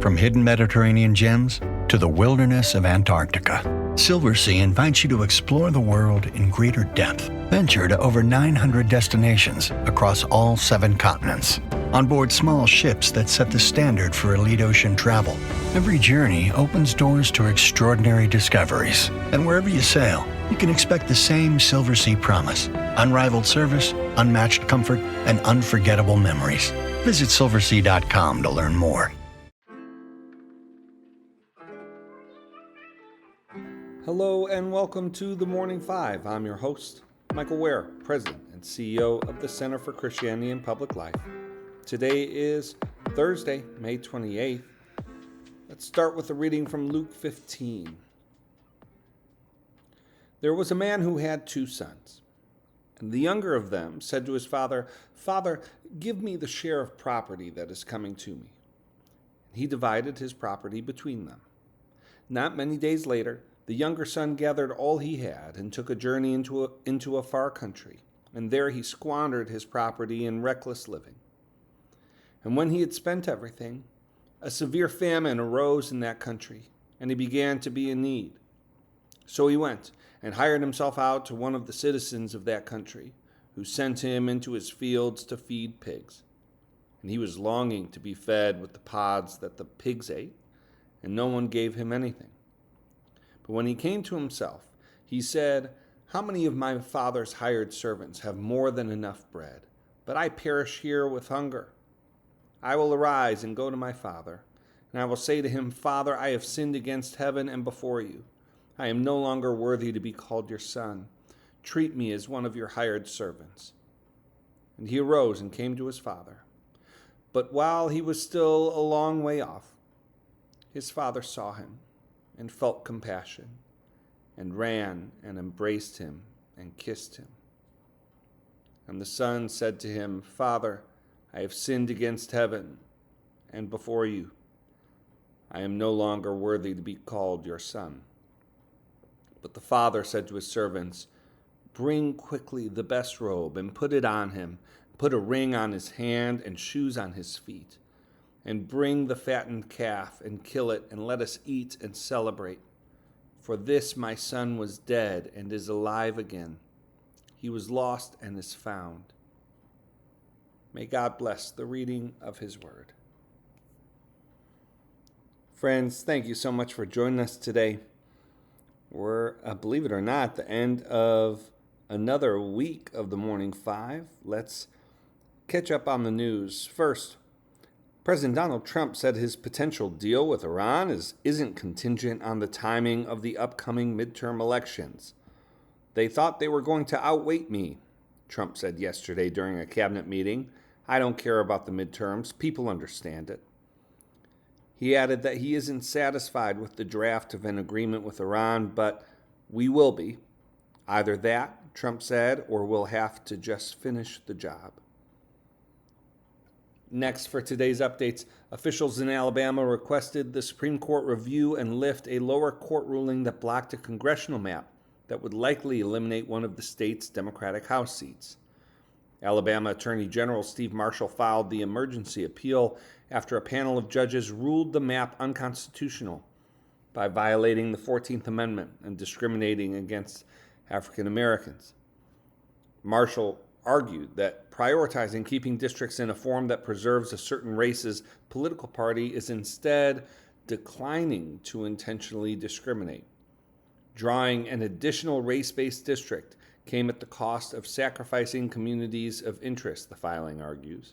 From hidden Mediterranean gems to the wilderness of Antarctica, Silversea invites you to explore the world in greater depth. Venture to over 900 destinations across all 7 continents. On board small ships that set the standard for elite ocean travel, every journey opens doors to extraordinary discoveries. And wherever you sail, you can expect the same Silversea promise: unrivaled service, unmatched comfort, and unforgettable memories. Visit silversea.com to learn more. Hello and welcome to The Morning Five. I'm your host, Michael Ware, President and CEO of the Center for Christianity and Public Life. Today is Thursday, May 28th. Let's start with a reading from Luke 15. There was a man who had 2 sons, and the younger of them said to his father, "Father, give me the share of property that is coming to me." He divided his property between them. Not many days later, the younger son gathered all he had and took a journey into a far country, and there he squandered his property in reckless living. And when he had spent everything, a severe famine arose in that country, and he began to be in need. So he went and hired himself out to one of the citizens of that country, who sent him into his fields to feed pigs. And he was longing to be fed with the pods that the pigs ate, and no one gave him anything. But when he came to himself, he said, "How many of my father's hired servants have more than enough bread, but I perish here with hunger? I will arise and go to my father, and I will say to him, 'Father, I have sinned against heaven and before you. I am no longer worthy to be called your son. Treat me as one of your hired servants.' And he arose and came to his father. But while he was still a long way off, his father saw him and felt compassion, and ran and embraced him and kissed him. And the son said to him, 'Father, I have sinned against heaven and before you. I am no longer worthy to be called your son.' But the father said to his servants, 'Bring quickly the best robe and put it on him. Put a ring on his hand and shoes on his feet. And bring the fattened calf and kill it, and let us eat and celebrate. For this my son was dead and is alive again. He was lost and is found.' May God bless the reading of his word." Friends, thank you so much for joining us today. We're, believe it or not, the end of another week of the Morning Five. Let's catch up on the news. First, President Donald Trump said his potential deal with Iran isn't contingent on the timing of the upcoming midterm elections. "They thought they were going to outweight me," Trump said yesterday during a cabinet meeting. "I don't care about the midterms. People understand it." He added that he isn't satisfied with the draft of an agreement with Iran, but "we will be. Either that," Trump said, "or we'll have to just finish the job." Next, for today's updates, officials in Alabama requested the Supreme Court review and lift a lower court ruling that blocked a congressional map that would likely eliminate one of the state's Democratic House seats. Alabama Attorney General Steve Marshall filed the emergency appeal after a panel of judges ruled the map unconstitutional by violating the 14th Amendment and discriminating against African Americans. Marshall argued that prioritizing keeping districts in a form that preserves a certain race's political party is instead declining to intentionally discriminate. Drawing an additional race-based district came at the cost of sacrificing communities of interest, the filing argues.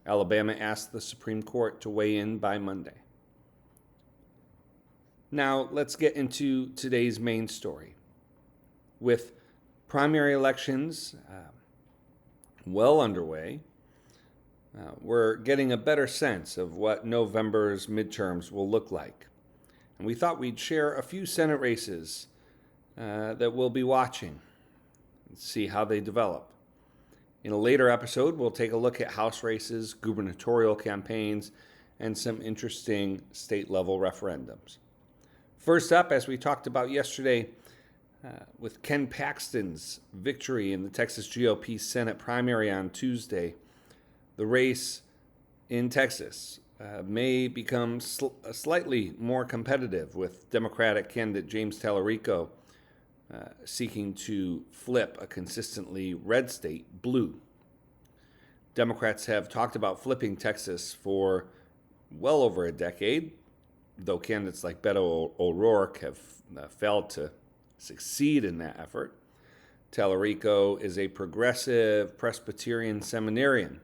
Alabama asked the Supreme Court to weigh in by Monday. Now, let's get into today's main story. With primary elections well underway, we're getting a better sense of what November's midterms will look like. And we thought we'd share a few Senate races that we'll be watching and see how they develop. In a later episode, we'll take a look at House races, gubernatorial campaigns, and some interesting state-level referendums. First up, as we talked about yesterday, with Ken Paxton's victory in the Texas GOP Senate primary on Tuesday, the race in Texas may become slightly more competitive, with Democratic candidate James Tallarico seeking to flip a consistently red state blue. Democrats have talked about flipping Texas for well over a decade, though candidates like Beto O'Rourke have failed to succeed in that effort. Tallarico is a progressive Presbyterian seminarian.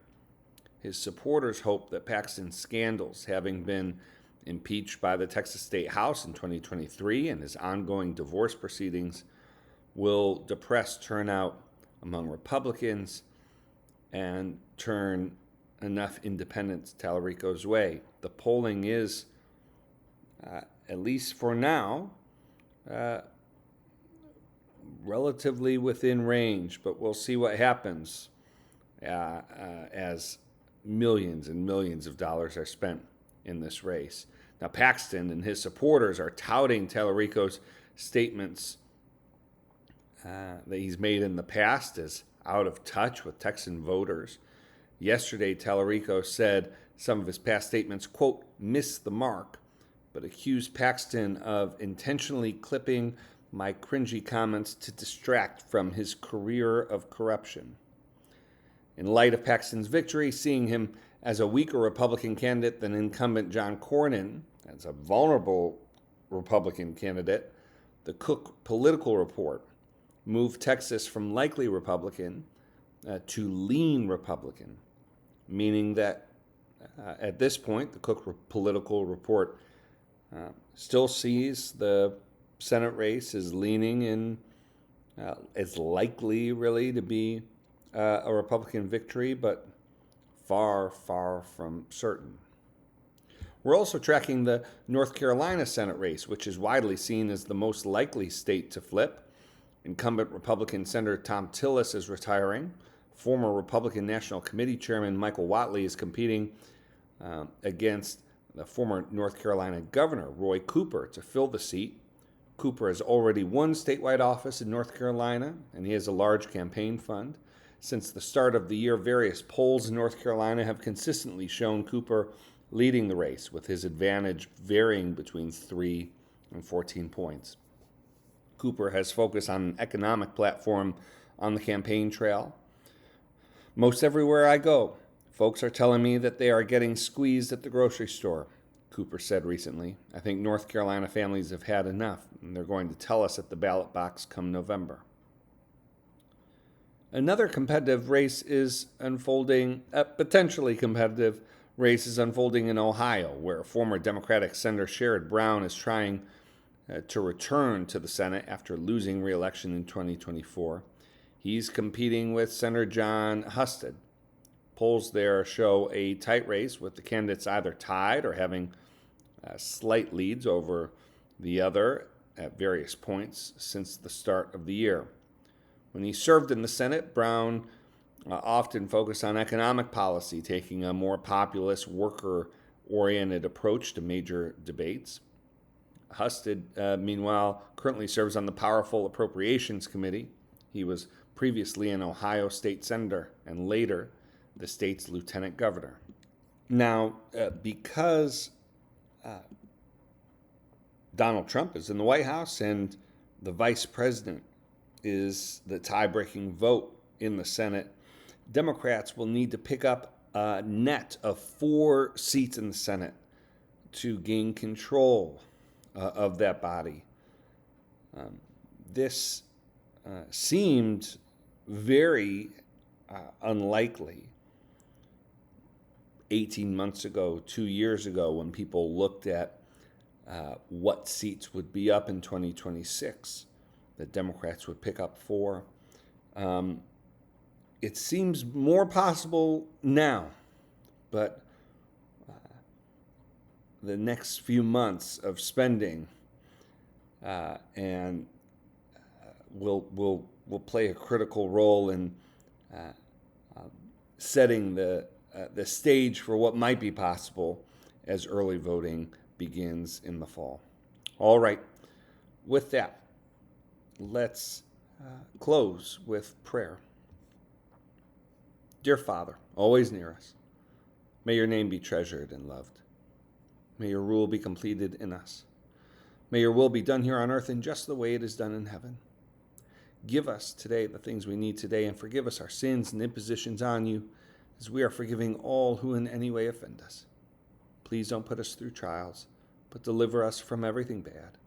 His supporters hope that Paxton's scandals, having been impeached by the Texas State House in 2023 and his ongoing divorce proceedings, will depress turnout among Republicans and turn enough independents Tallarico's way. The polling is, at least for now, relatively within range, but we'll see what happens as millions and millions of dollars are spent in this race. Now, Paxton and his supporters are touting Tallarico's statements that he's made in the past as out of touch with Texan voters. Yesterday, Tallarico said some of his past statements, quote, missed the mark, but accused Paxton of intentionally clipping my cringy comments to distract from his career of corruption. In light of Paxton's victory, seeing him as a weaker Republican candidate than incumbent John Cornyn, as a vulnerable Republican candidate, the Cook Political Report moved Texas from likely Republican to lean Republican, meaning that at this point, the Cook Political Report still sees the Senate race as leaning in, as likely really to be a Republican victory, but far, far from certain. We're also tracking the North Carolina Senate race, which is widely seen as the most likely state to flip. Incumbent Republican Senator Tom Tillis is retiring. Former Republican National Committee Chairman Michael Whatley is competing against the former North Carolina Governor Roy Cooper to fill the seat. Cooper has already won statewide office in North Carolina, and he has a large campaign fund. Since the start of the year, various polls in North Carolina have consistently shown Cooper leading the race, with his advantage varying between 3 and 14 points. Cooper has focused on an economic platform on the campaign trail. Most everywhere I go, folks are telling me that they are getting squeezed at the grocery store, Cooper said recently. I think North Carolina families have had enough, and they're going to tell us at the ballot box come November. Another competitive race is unfolding, potentially competitive race is unfolding in Ohio, where former Democratic Senator Sherrod Brown is trying to return to the Senate after losing re-election in 2024. He's competing with Senator John Husted. Polls there show a tight race, with the candidates either tied or having slight leads over the other at various points since the start of the year. When he served in the Senate, Brown often focused on economic policy, taking a more populist, worker-oriented approach to major debates. Husted, meanwhile, currently serves on the powerful Appropriations Committee. He was previously an Ohio state senator and later the state's lieutenant governor. Now, because Donald Trump is in the White House and the vice president is the tie-breaking vote in the Senate, Democrats will need to pick up a net of 4 seats in the Senate to gain control of that body. This seemed very unlikely 18 months ago, 2 years ago, when people looked at what seats would be up in 2026 that Democrats would pick up 4. It seems more possible now, but the next few months of spending and will play a critical role in setting the stage for what might be possible as early voting begins in the fall. All right, with that, let's close with prayer. Dear Father, always near us, may your name be treasured and loved. May your rule be completed in us. May your will be done here on earth in just the way it is done in heaven. Give us today the things we need today, and forgive us our sins and impositions on you, as we are forgiving all who in any way offend us. Please don't put us through trials, but deliver us from everything bad,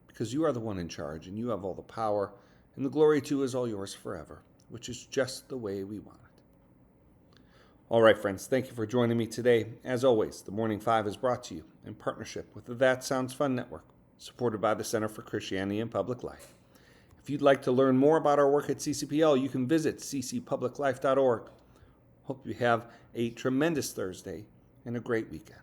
because you are the one in charge, and you have all the power, and the glory too is all yours forever, which is just the way we want it. All right, friends, thank you for joining me today. As always, The Morning Five is brought to you in partnership with the That Sounds Fun Network, supported by the Center for Christianity and Public Life. If you'd like to learn more about our work at CCPL, you can visit ccpubliclife.org. Hope you have a tremendous Thursday and a great weekend.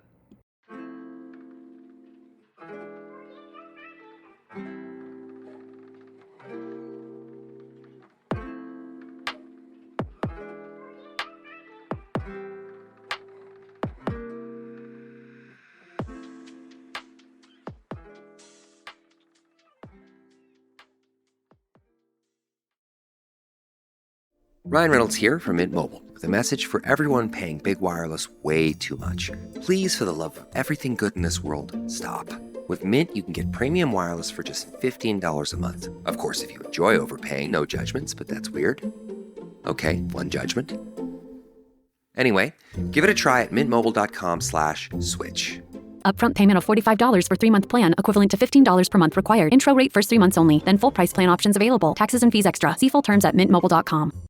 Ryan Reynolds here from Mint Mobile with a message for everyone paying big wireless way too much. Please, for the love of everything good in this world, stop. With Mint, you can get premium wireless for just $15 a month. Of course, if you enjoy overpaying, no judgments, but that's weird. Okay, one judgment. Anyway, give it a try at mintmobile.com/switch. Upfront payment of $45 for 3-month plan, equivalent to $15 per month required. Intro rate first 3 months only, then full price plan options available. Taxes and fees extra. See full terms at mintmobile.com.